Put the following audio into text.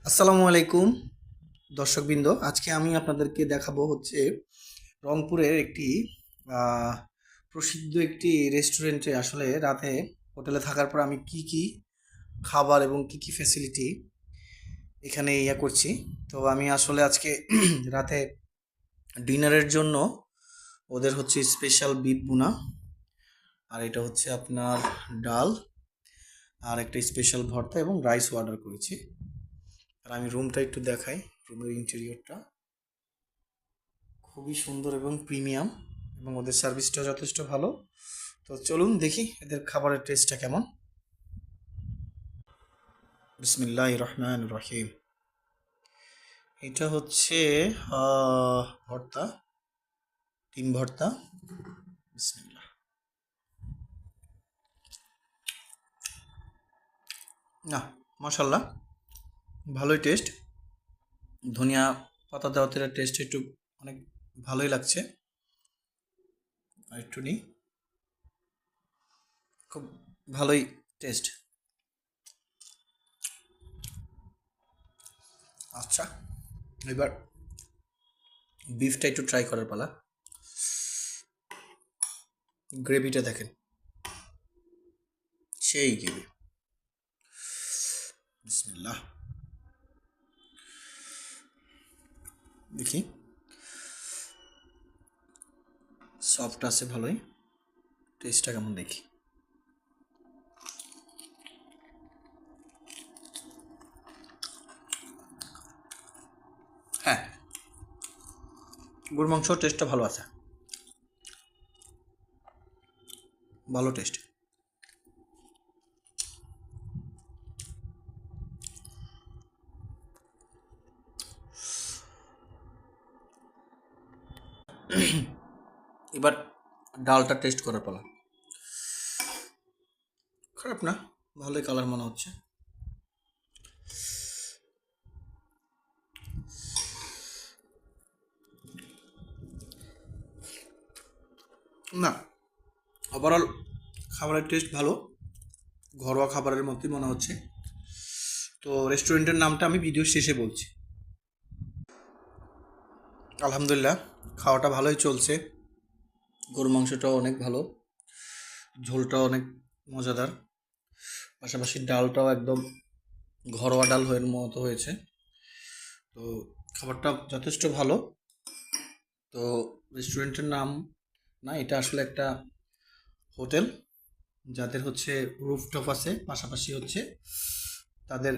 আসসালামু আলাইকুম দর্শকবৃন্দ। আজকে আমি আপনাদেরকে দেখাবো হচ্ছে রংপুরের একটি আহ, প্রসিদ্ধ একটি রেস্টুরেন্টে আসলে রাতে হোটেলে থাকার পর আমি কি কি খাবার এবং কি কি ফ্যাসিলিটি এখানে করছি। তো আমি আসলে আজকে রাতে ডিনারের জন্য ওদের হচ্ছে স্পেশাল বিফ ভুনা, আর এটা হচ্ছে আপনার ডাল, আর একটা স্পেশাল ভর্তা এবং রাইস অর্ডার করেছি। আর আমি রুমটা একটু দেখাই। রুমের ইন্টেরিয়রটা খুবই সুন্দর এবং প্রিমিয়াম, এবং ওদের সার্ভিসটা যথেষ্ট ভালো। তো চলুন দেখি এদের খাবারের টেস্টটা কেমন। বিসমিল্লাহ রহমান রহিম। এটা হচ্ছে ভর্তা, ডিম ভর্তা। বিসমিল্লাহ। না, মাশাল্লাহ, ভালোই টেস্ট। ধনিয়া পাতা দেওয়াতে টেস্ট একটু অনেক ভালোই লাগছে। আর একটু নিই, খুব ভালোই টেস্ট। আচ্ছা, এবার বিফটা একটু ট্রাই করার পালা। গ্রেভিটা দেখেন, সেই গ্রেভি। বিসমিল্লাহ, দেখি। সফট আছে ভালোই, টেস্টটা কেমন দেখি। হ্যাঁ, গরুর মাংস টেস্টটা ভালো আছে, ভালো টেস্ট। এবার ডালটা টেস্ট করার পালা। খারাপ না, ভালোই কালার মনে হচ্ছে। না, ওভারঅল খাবারের টেস্ট ভালো, ঘরোয়া খাবারের মতোই মনে হচ্ছে। তো রেস্টুরেন্টের নামটা আমি ভিডিও শেষে বলছি। আলহামদুলিল্লাহ, খাওয়াটা ভালোই চলছে। গরুর মাংসটাও অনেক ভালো, ঝোলটাও অনেক মজাদার, পাশাপাশি ডালটাও একদম ঘরোয়া ডাল হয়ে মতো হয়েছে। তো খাবারটা যথেষ্ট ভালো। তো রেস্টুরেন্টের নাম না, এটা আসলে একটা হোটেল, যাদের হচ্ছে রুফটপ আছে, পাশাপাশি হচ্ছে তাদের